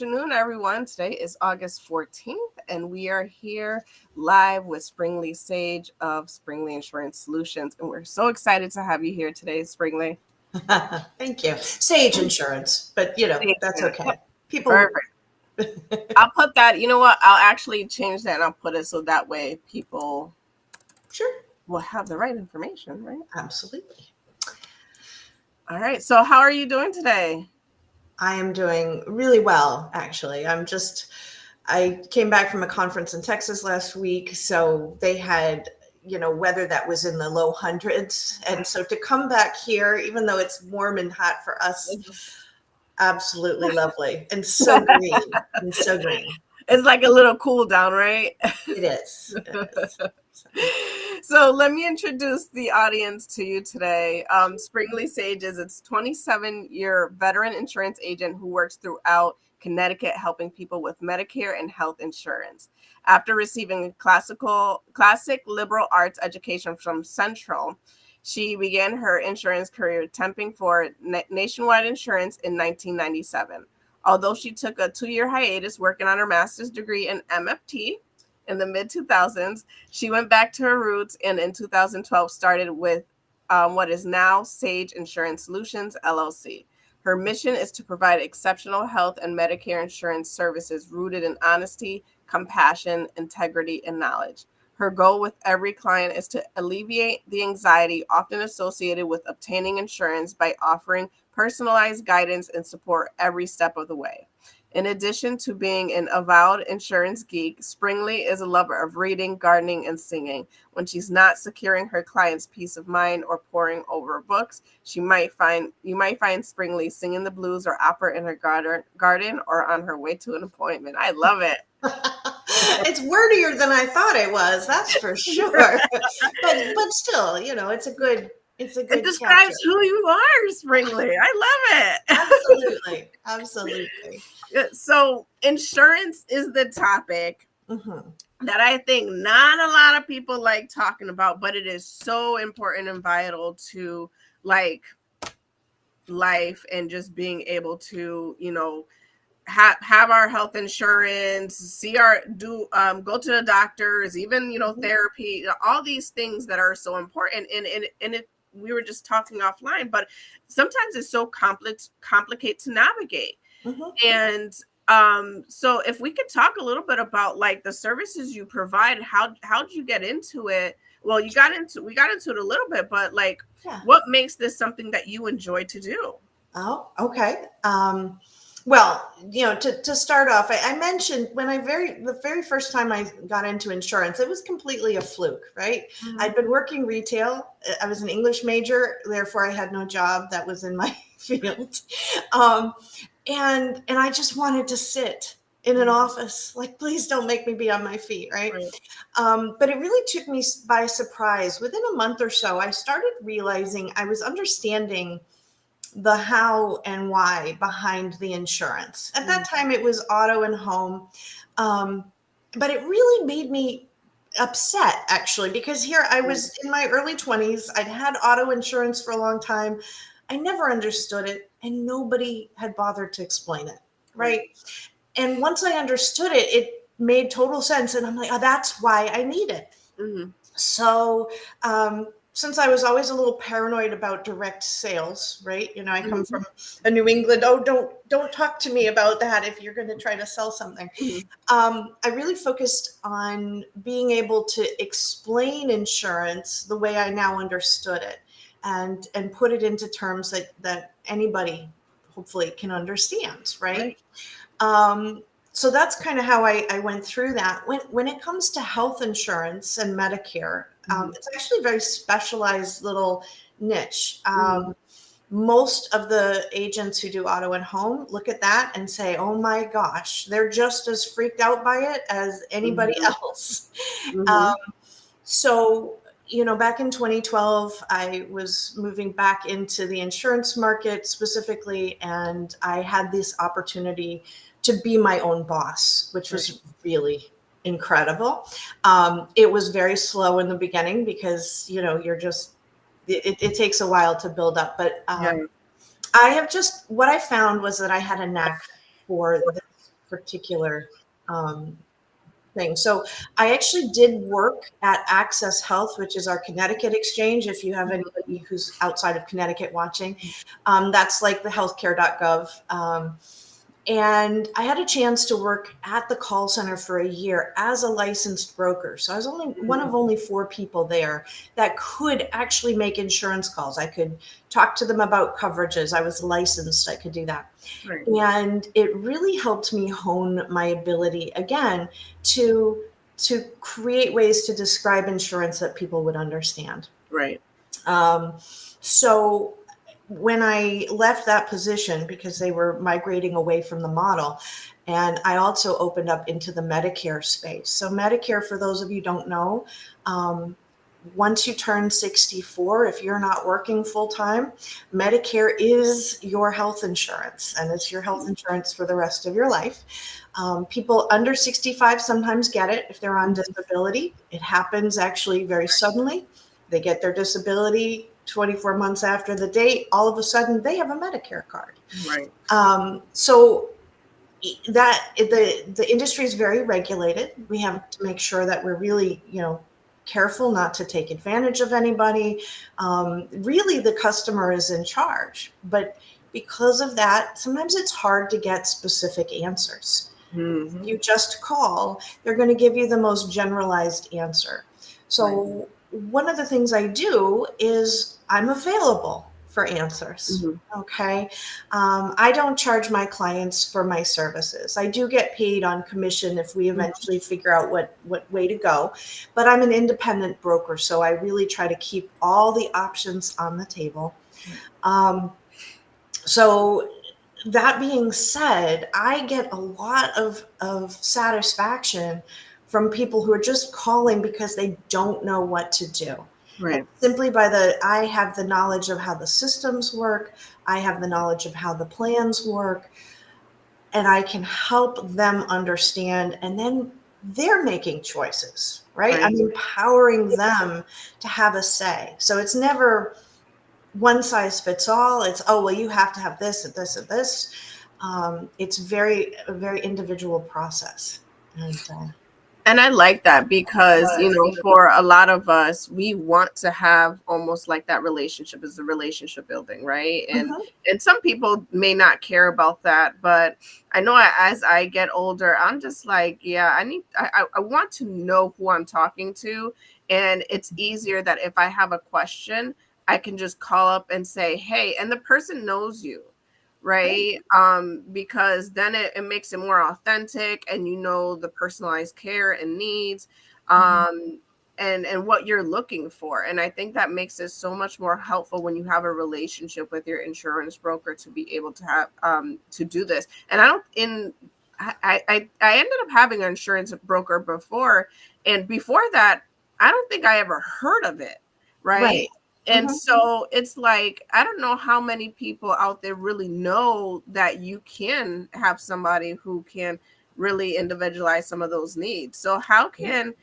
afternoon, everyone. Today is August 14th, and we are here live with Springli Sage of Springli Insurance Solutions. And we're so excited to have you here today, Springli. Thank you. Sage Insurance, but that's okay. People. Perfect. I'll put that, you know what? I'll actually change that and I'll put it so that way people will have the right information, right? Absolutely. All right. So how are you doing today? I am doing really well, actually. I came back from a conference in Texas last week, so they had, weather that was in the low hundreds. And so to come back here, even though it's warm and hot for us, absolutely lovely and so green and so green. It's like a little cool down, right? It is. So let me introduce the audience to you today. Springli Sage is a 27-year veteran insurance agent who works throughout Connecticut helping people with Medicare and health insurance. After receiving a classic liberal arts education from Central, she began her insurance career temping for Nationwide Insurance in 1997. Although she took a 2-year hiatus working on her master's degree in MFT in the mid-2000s, she went back to her roots and in 2012 started with what is now Sage Insurance Solutions, LLC. Her mission is to provide exceptional health and Medicare insurance services rooted in honesty, compassion, integrity, and knowledge. Her goal with every client is to alleviate the anxiety often associated with obtaining insurance by offering personalized guidance and support every step of the way. In addition to being an avowed insurance geek, Springli is a lover of reading, gardening, and singing. When she's not securing her clients' peace of mind or poring over books, you might find Springli singing the blues or opera in her garden or on her way to an appointment. I love it. It's wordier than I thought it was, that's for sure. but still, it describes capture. who you are, Springli. I love it. Absolutely. So insurance is the topic that I think not a lot of people like talking about, but it is so important and vital to like life and just being able to, have our health insurance, go to the doctors, even, therapy, all these things that are so important. And we were just talking offline, but sometimes it's so complicated to navigate. And so if we could talk a little bit about like the services you provide, how did you get into it? Well, we got into it a little bit, but like, what makes this something that you enjoy to do? Oh, okay. Well, to start off, I mentioned when the very first time I got into insurance, it was completely a fluke, right? I'd been working retail. I was an English major, therefore I had no job that was in my field. And I just wanted to sit in an office, like, please don't make me be on my feet, right? But it really took me by surprise. Within a month or so, I started realizing I was understanding the how and why behind the insurance. At that time, it was auto and home. But it really made me upset, actually, because here I was in my early 20s. I'd had auto insurance for a long time. I never understood it, and nobody had bothered to explain it, right? And once I understood it, it made total sense. And I'm like, oh, that's why I need it. So since I was always a little paranoid about direct sales, right? I come from a New England, don't talk to me about that if you're going to try to sell something. I really focused on being able to explain insurance the way I now understood it and put it into terms that anybody hopefully can understand, right? So that's kind of how I went through that. When it comes to health insurance and Medicare, it's actually a very specialized little niche. Most of the agents who do auto and home look at that and say, oh my gosh, they're just as freaked out by it as anybody else. So, back in 2012, I was moving back into the insurance market specifically, and I had this opportunity to be my own boss, which was really incredible. It was very slow in the beginning because, it takes a while to build up. But what I found was that I had a knack for this particular thing. So I actually did work at Access Health, which is our Connecticut exchange. If you have anybody who's outside of Connecticut watching, that's like the healthcare.gov. And I had a chance to work at the call center for a year as a licensed broker. So I was only one of only 4 people there that could actually make insurance calls. I could talk to them about coverages. I was licensed. I could do that. Right. And it really helped me hone my ability again to create ways to describe insurance that people would understand. Right. So when I left that position, because they were migrating away from the model, and I also opened up into the Medicare space. So Medicare, for those of you who don't know, once you turn 64, if you're not working full time, Medicare is your health insurance, and it's your health insurance for the rest of your life. People under 65 sometimes get it if they're on disability. It happens actually very suddenly. They get their disability 24 months after the date. All of a sudden, they have a Medicare card. Right. So that the industry is very regulated. We have to make sure that we're really, careful not to take advantage of anybody. Really, the customer is in charge. But because of that, sometimes it's hard to get specific answers. Mm-hmm. You just call, they're going to give you the most generalized answer. So one of the things I do is I'm available for answers. Mm-hmm. Okay. I don't charge my clients for my services. I do get paid on commission if we eventually figure out what way to go, but I'm an independent broker. So I really try to keep all the options on the table. So that being said, I get a lot of satisfaction from people who are just calling because they don't know what to do. Right. Simply I have the knowledge of how the systems work. I have the knowledge of how the plans work, and I can help them understand. And then they're making choices, right? I'm empowering them to have a say. So it's never one size fits all. It's, oh, well, you have to have this and this and this. It's a very individual process. And I like that because, for a lot of us, we want to have almost like that relationship is the relationship building, right? And some people may not care about that, but I know as I get older, I'm just like, yeah, I want to know who I'm talking to. And it's easier that if I have a question, I can just call up and say, hey, and the person knows you. Right. Because then it makes it more authentic, and the personalized care and needs and what you're looking for. And I think that makes it so much more helpful when you have a relationship with your insurance broker to be able to have to do this. And I ended up having an insurance broker before, and before that, I don't think I ever heard of it. Right. And so it's like, I don't know how many people out there really know that you can have somebody who can really individualize some of those needs. So how can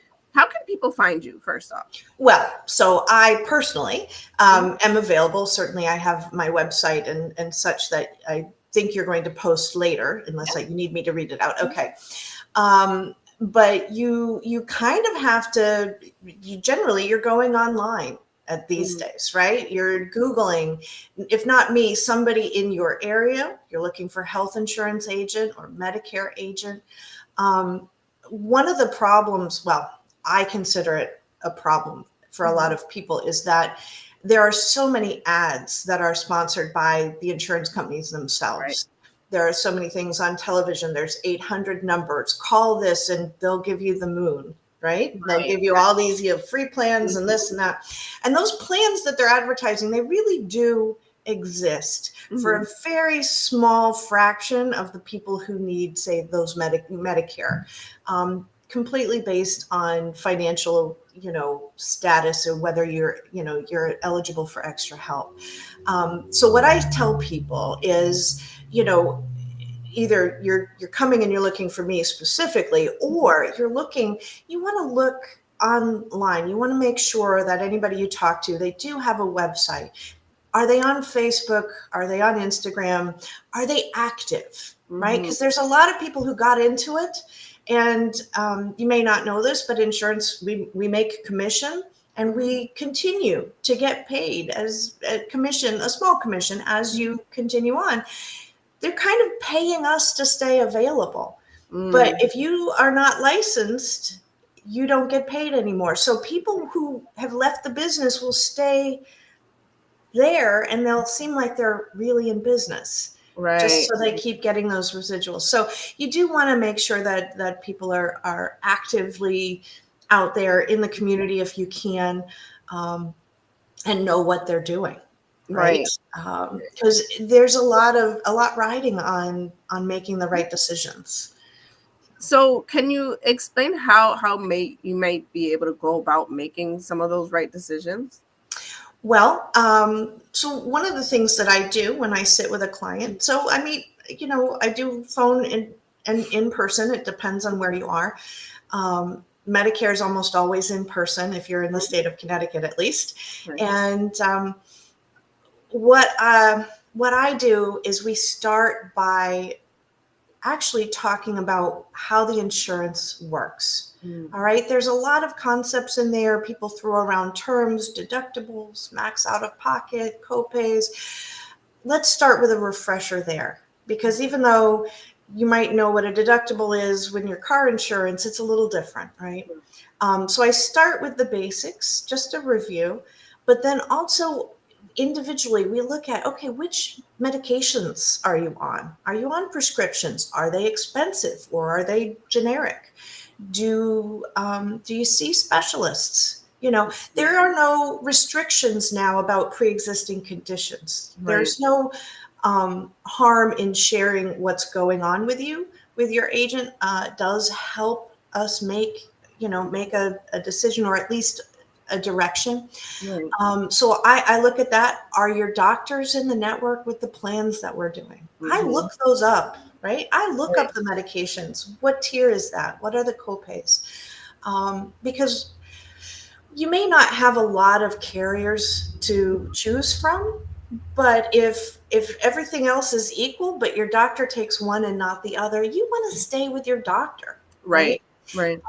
people find you, first off? Well, so I personally am available. Certainly, I have my website and such that I think you're going to post later, unless you need me to read it out. Okay. But you kind of have to, you're going online at these days, right? You're Googling, if not me, somebody in your area. You're looking for health insurance agent or Medicare agent. One of the problems, well, I consider it a problem for a lot of people, is that there are so many ads that are sponsored by the insurance companies themselves. Right. There are so many things on television. There's 800 numbers. Call this and they'll give you the moon, right? They'll give you all these free plans and this and that. And those plans that they're advertising, they really do exist for a very small fraction of the people who need, say, those Medicare, completely based on financial, status, or whether you're eligible for extra help. So what I tell people is, either you're coming and you're looking for me specifically, or you want to look online. You want to make sure that anybody you talk to, they do have a website. Are they on Facebook? Are they on Instagram? Are they active? right? Because there's a lot of people who got into it, and you may not know this, but insurance, we make commission, and we continue to get paid as a commission, a small commission, as you continue on. They're kind of paying us to stay available. But if you are not licensed, you don't get paid anymore. So people who have left the business will stay there, and they'll seem like they're really in business. Right. Just so they keep getting those residuals. So you do want to make sure that people are actively out there in the community if you can, and know what they're doing. Right. Because there's a lot riding on making the right decisions. So can you explain how you might be able to go about making some of those right decisions? Well, so one of the things that I do when I sit with a client, so I meet, I do phone and in person. It depends on where you are. Medicare is almost always in person if you're in the state of Connecticut, at least. Right. And what I do is we start by actually talking about how the insurance works. All right. There's a lot of concepts in there. People throw around terms, deductibles, max out of pocket, copays. Let's start with a refresher there, because even though you might know what a deductible is when your car insurance, it's a little different, right? So I start with the basics, just a review, but then also individually we look at, okay, which medications are you on? Are you on prescriptions? Are they expensive or are they generic? Do you see specialists? There are no restrictions now about pre-existing conditions. Right. There's no harm in sharing what's going on with you, with your agent. Does help us make a decision, or at least a direction. Right. So I look at that. Are your doctors in the network with the plans that we're doing? I look those up, right? I look up the medications. What tier is that? What are the copays? Because you may not have a lot of carriers to choose from, but if everything else is equal, but your doctor takes one and not the other, you want to stay with your doctor, right? Right.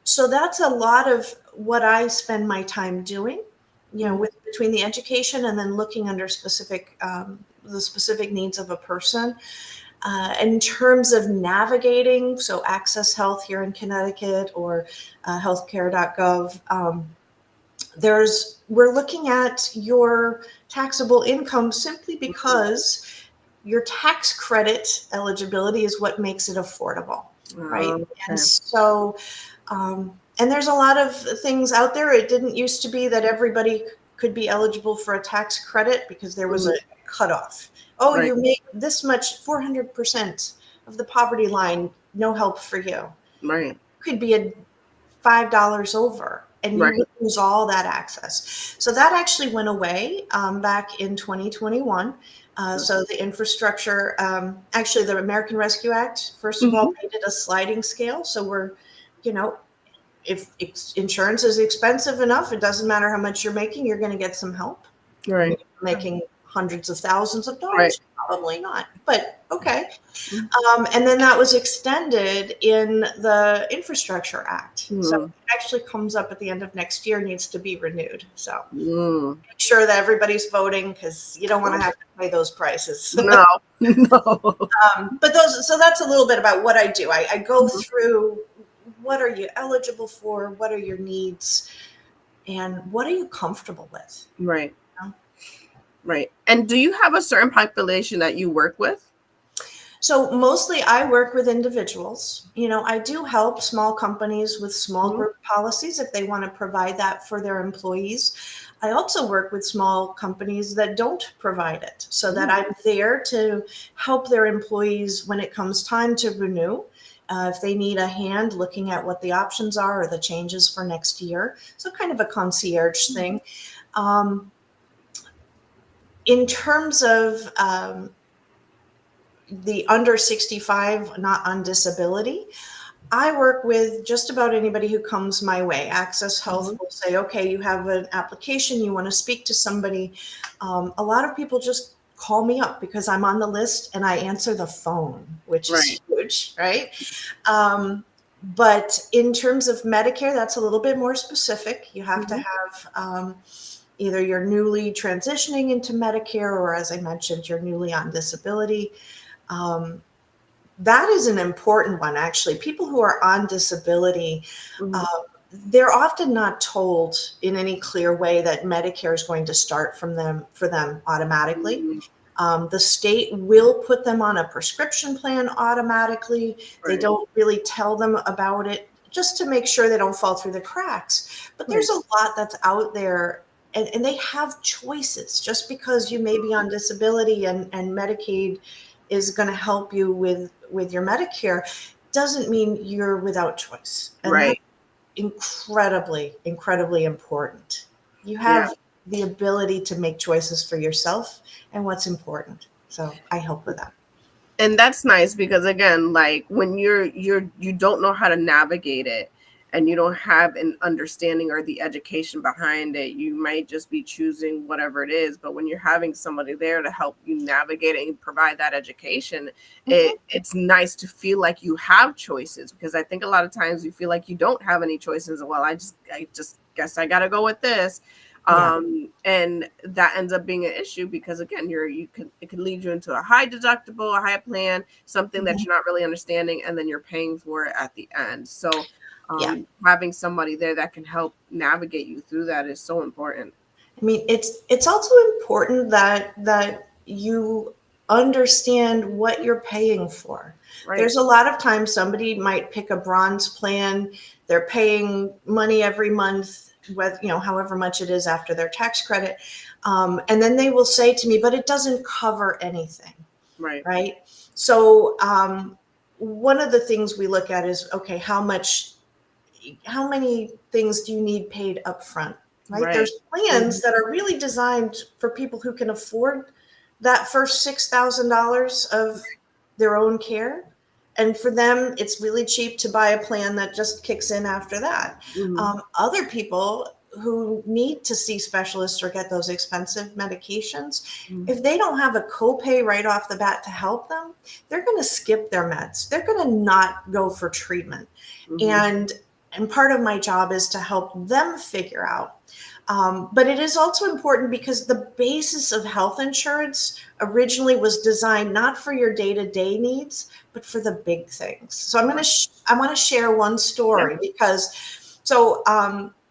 So that's a lot of what I spend my time doing, with between the education and then looking under the specific needs of a person. In terms of navigating, so Access Health here in Connecticut, or healthcare.gov, we're looking at your taxable income, simply because your tax credit eligibility is what makes it affordable, right? Okay. And so, and there's a lot of things out there. It didn't used to be that everybody could be eligible for a tax credit because there was a cutoff. Oh, Right. you make this much, 400% of the poverty line, no help for you. Right. Could be a $5 over, and you would lose all that access. So that actually went away back in 2021. So the infrastructure, actually the American Rescue Act, first of all, made it a sliding scale. So we're, if insurance is expensive enough, it doesn't matter how much you're making, you're going to get some help. Right. If you're making hundreds of thousands of dollars, probably not, but okay. And then that was extended in the Infrastructure Act. So it actually comes up at the end of next year, needs to be renewed. So make sure that everybody's voting, because you don't want to have to pay those prices. No. But so that's a little bit about what I do. I go through, what are you eligible for? What are your needs? And what are you comfortable with? Right. Right. And do you have a certain population that you work with? So mostly I work with individuals. I do help small companies with small group policies if they want to provide that for their employees. I also work with small companies that don't provide it, so that I'm there to help their employees when it comes time to renew. If they need a hand looking at what the options are or the changes for next year. So kind of a concierge thing. In terms of the under 65, not on disability, I work with just about anybody who comes my way. Access Health will say, okay, you have an application, you want to speak to somebody. A lot of people just call me up because I'm on the list and I answer the phone, which is Right. huge, right? But in terms of Medicare, that's a little bit more specific. You have to Mhm. have either you're newly transitioning into Medicare, or as I mentioned, you're newly on disability. Um, that is an important one, actually. People who are on disability, Mhm. they're often not told in any clear way that Medicare is going to start for them automatically. Mhm. The state will put them on a prescription plan automatically. They Right. don't really tell them about it just to make sure they don't fall through the cracks. But there's Right. a lot that's out there, and they have choices. Just because you may be on disability and Medicaid is going to help you with your Medicare doesn't mean you're without choice. And that's Right. incredibly, incredibly important. You Yeah. have the ability to make choices for yourself and what's important. So I help with that. And that's nice because again, like when you don't know how to navigate it and you don't have an understanding or the education behind it, you might just be choosing whatever it is. But when you're having somebody there to help you navigate it and provide that education, Mhm. it's nice to feel like you have choices, because I think a lot of times you feel like you don't have any choices. Well, I just guess I gotta go with this. Yeah. And that ends up being an issue because again, it can lead you into a high deductible, a high plan, something that Mhm. you're not really understanding, and then you're paying for it at the end. So Yeah. having somebody there that can help navigate you through that is so important. I mean, it's also important that you understand what you're paying for. Right. There's a lot of times somebody might pick a bronze plan. They're paying money every month, with however much it is after their tax credit, and then they will say to me, "But it doesn't cover anything." Right. Right? So one of the things we look at is, okay, how many things do you need paid up front? Right? Right. There's plans Mhm. that are really designed for people who can afford that first $6,000 of their own care. And for them, it's really cheap to buy a plan that just kicks in after that. Mhm. Other people who need to see specialists or get those expensive medications, Mhm. if they don't have a copay right off the bat to help them, they're going to skip their meds. They're going to not go for treatment. Mhm. And part of my job is to help them figure out. But it is also important because the basis of health insurance originally was designed not for your day-to-day needs, but for the big things. So Right. I want to share one Yeah. story because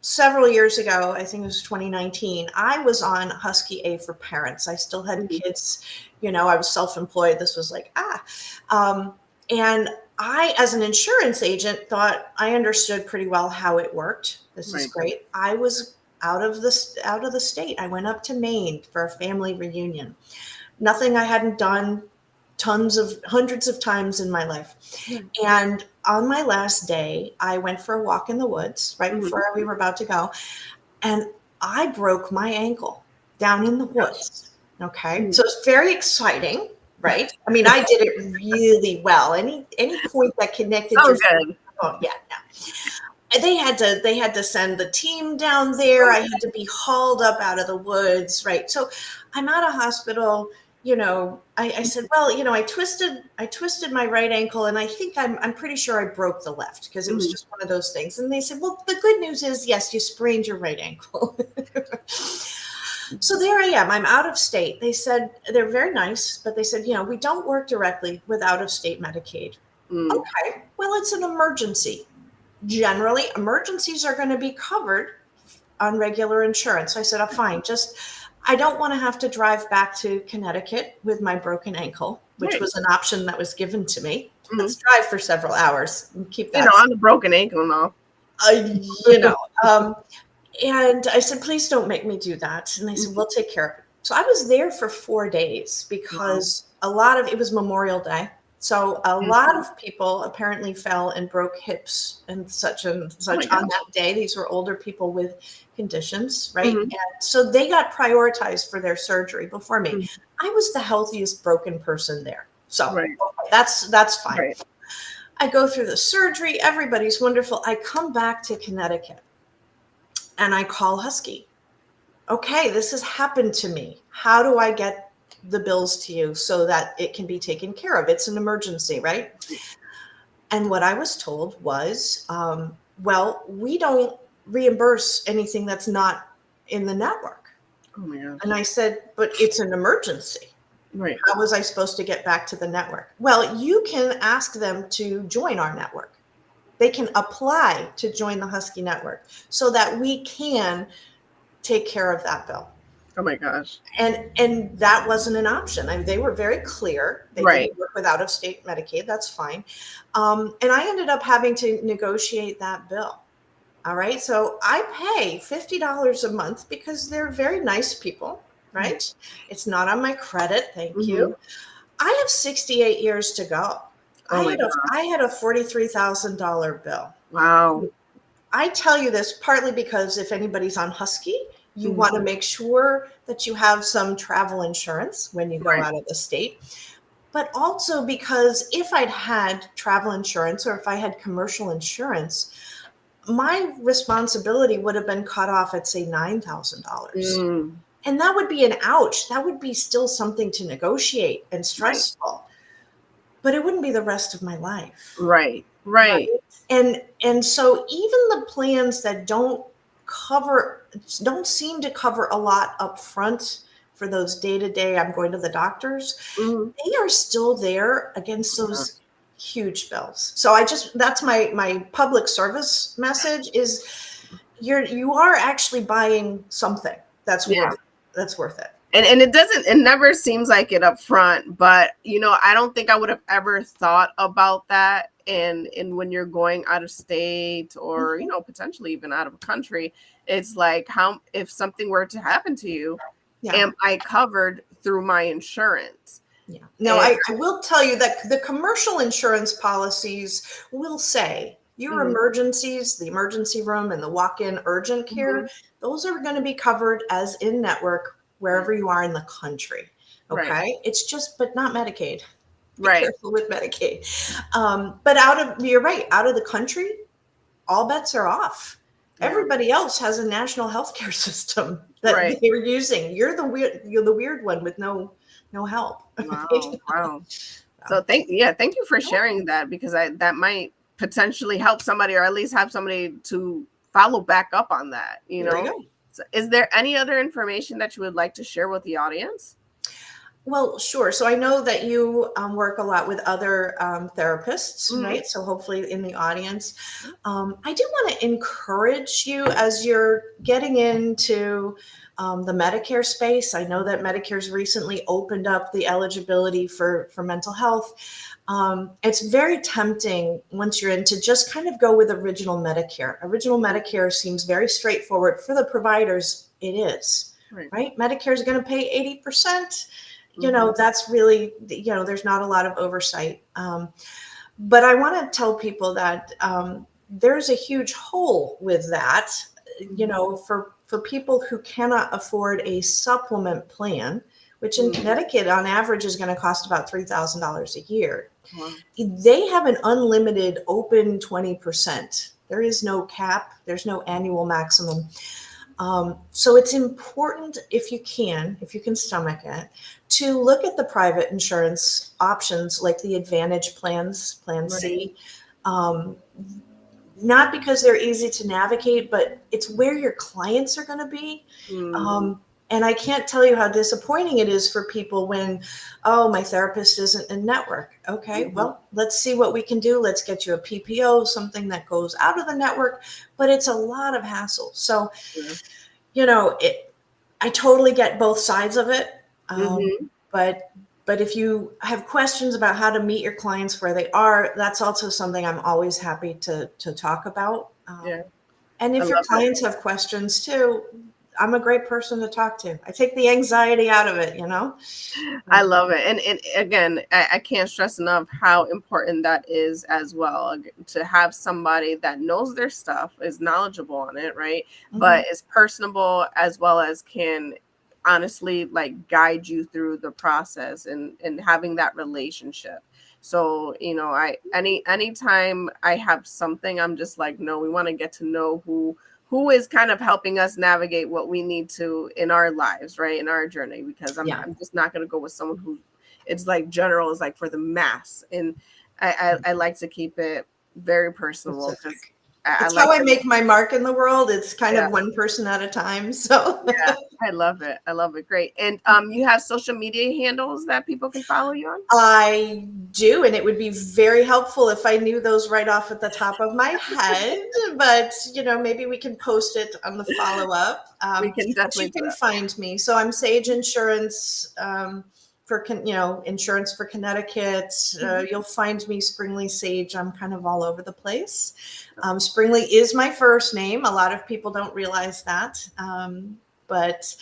several years ago, I think it was 2019, I was on Husky A for Parents. I still had Mhm. kids, I was self-employed. This was like, and I, as an insurance agent, thought I understood pretty well how it worked. This is Right. great. I was out of the state. I went up to Maine for a family reunion. Nothing I hadn't done hundreds of times in my life. Right. And on my last day, I went for a walk in the woods right Mhm. before we were about to go, and I broke my ankle down in the Gosh. woods. Okay. Mhm. So it's very exciting, right? I mean, I did it really well. Any point that connected So your good. oh yeah, no. And they had to send the team down there. I had to be hauled up out of the woods, right? So I'm at a hospital. I said, well, I twisted my right ankle, and I think I'm pretty sure I broke the left because it was Mhm. just one of those things. And they said, well, the good news is, yes, you sprained your right ankle. So there I am. I'm out of state. They said they're very nice, but they said, we don't work directly with out of state Medicaid. Mm. Okay, well, it's an emergency. Generally, emergencies are going to be covered on regular insurance. So I said, oh, fine. I don't want to have to drive back to Connecticut with my broken ankle, which Right. was an option that was given to me. Mhm. Let's drive for several hours and keep You know, that, on a broken ankle and all. uh, you know. Um, and I said, please don't make me do that. And they said, Mhm. we'll take care of it. So I was there for 4 days Wow. because it was Memorial Day. So a lot Mhm. of people apparently fell and broke hips and Oh my such on gosh. that day. These were older people with conditions, right? Mhm. And so they got prioritized for their surgery before me. Mhm. I was the healthiest broken person there. So Right. okay, that's fine. Right. I go through the surgery. Everybody's wonderful. I come back to Connecticut and I call Husky. Okay, this has happened to me. How do I get the bills to you so that it can be taken care of. It's an emergency, right? And what I was told was, well, we don't reimburse anything that's not in the network. Oh my gosh. And I said, but it's an emergency. Right. How was I supposed to get back to the network? Well, you can ask them to join our network. They can apply to join the Husky network so that we can take care of that bill. Oh my gosh. And that wasn't an option. I mean, they were very clear. They Right. didn't work with out-of-state Medicaid. That's fine. And I ended up having to negotiate that bill. All right. So I pay $50 a month because they're very nice people, right? It's not on my credit. Thank you. I have 68 years to go. Oh my God. I had a $43,000 bill. Wow. I tell you this partly because if anybody's on Husky, you want to make sure that you have some travel insurance when you go out of the state. But also because if I'd had travel insurance or if I had commercial insurance, my responsibility would have been cut off at, say, $9,000. And that would be an ouch. That would be still something to negotiate and stressful. But it wouldn't be the rest of my life. Right. And so even the plans that don't seem to cover a lot up front for those day-to-day, I'm going to the doctors, they are still there against those huge bills. So that's my public service message is you are actually buying something that's worth it. And it never seems like it up front, but I don't think I would have ever thought about that. And when you're going out of state or, potentially even out of a country, it's like, if something were to happen to you, am I covered through my insurance? Yeah. Now, I will tell you that the commercial insurance policies will say your emergencies, the emergency room and the walk-in urgent care, those are going to be covered as in-network wherever you are in the country. Okay. Right. It's just, but not Medicaid. Be careful with Medicaid. But you're right, out of the country, all bets are off. Yeah. Everybody else has a national healthcare system that they're using. You're the weird one with no help. Wow. So thank you for sharing that, because that might potentially help somebody, or at least have somebody to follow back up on that. There you go. So is there any other information that you would like to share with the audience? Well, sure. So I know that you work a lot with other therapists, right? So hopefully in the audience, I do want to encourage you as you're getting into the Medicare space. I know that Medicare's recently opened up the eligibility for mental health. It's very tempting once you're in to just kind of go with original Medicare. Original Medicare seems very straightforward. For the providers, it is, right? Medicare is going to pay 80%. That's really, there's not a lot of oversight. But I want to tell people that there's a huge hole with that, for people who cannot afford a supplement plan, which in Connecticut on average is going to cost about $3,000 a year. They have an unlimited open 20%. There is no cap. There's no annual maximum. So it's important, if you can stomach it, to look at the private insurance options like the Advantage plans, Plan C. Not because they're easy to navigate, but it's where your clients are going to be. And I can't tell you how disappointing it is for people when, my therapist isn't in network. Okay, well, let's see what we can do. Let's get you a PPO, something that goes out of the network, but it's a lot of hassle. So, I totally get both sides of it. But if you have questions about how to meet your clients where they are, that's also something I'm always happy to talk about. And if your clients have questions too, I'm a great person to talk to. I take the anxiety out of it, I love it. And again, I can't stress enough how important that is as well, to have somebody that knows their stuff, is knowledgeable on it, right? But is personable, as well as can honestly guide you through the process and having that relationship. So, anytime I have something, I'm just like, no, we want to get to know who who is kind of helping us navigate what we need to in our lives, right? In our journey, because Yeah. I'm just not going to go with someone who it's like general is like for the mass. And I like to keep it very personal because Specific. I It's how like I to, make my mark in the world. It's kind yeah, of one person at a time. So yeah, I love it. I love it. Great. And you have social media handles that people can follow you on? I do, and it would be very helpful if I knew those right off at the top of my head. But maybe we can post it on the follow up. We can But definitely you do can that. find me. So I'm Sage Insurance for insurance for Connecticut. You'll find me Springli Sage. I'm kind of all over the place. Springli is my first name. A lot of people don't realize that, but.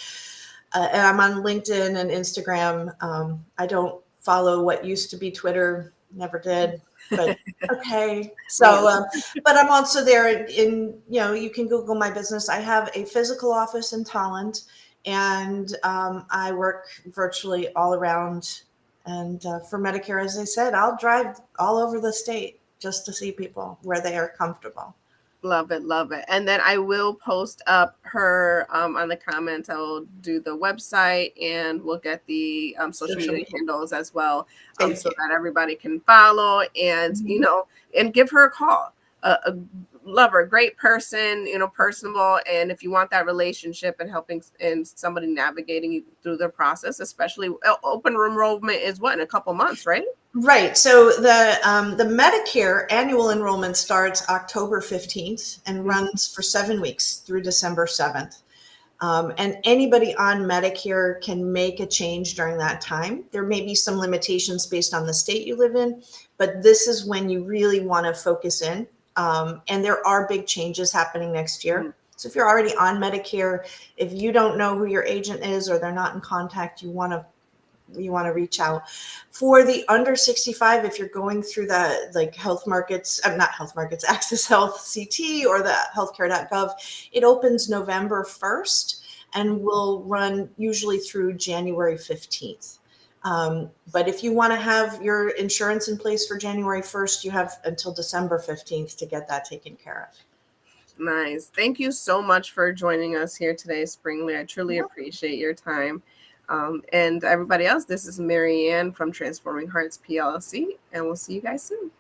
And I'm on LinkedIn and Instagram. I don't follow what used to be Twitter, never did, but okay. So, but I'm also there you can Google my business. I have a physical office in Tolland, and I work virtually all around. And for Medicare, as I said, I'll drive all over the state just to see people where they are comfortable. Love it, love it. And then I will post up her on the comments. I'll do the website and we'll get the social Social media media. handles as well, Thank so you. that everybody can follow and and give her a call. Love her, great person, personable. And if you want that relationship and helping and somebody navigating you through the process, especially open enrollment is what, in a couple months, right? Right. So the Medicare annual enrollment starts October 15th and runs for 7 weeks through December 7th. And anybody on Medicare can make a change during that time. There may be some limitations based on the state you live in, but this is when you really want to focus in. And there are big changes happening next year. So if you're already on Medicare, if you don't know who your agent is or they're not in contact, you want to reach out. For the under 65, if you're going through the health markets, not health markets, Access Health CT or the healthcare.gov, it opens November 1st and will run usually through January 15th. But if you want to have your insurance in place for January 1st, you have until December 15th to get that taken care of. Nice. Thank you so much for joining us here today, Springli. I truly Well, appreciate your time. And everybody else, this is Mary Ann from Transforming Hearts PLLC, and we'll see you guys soon.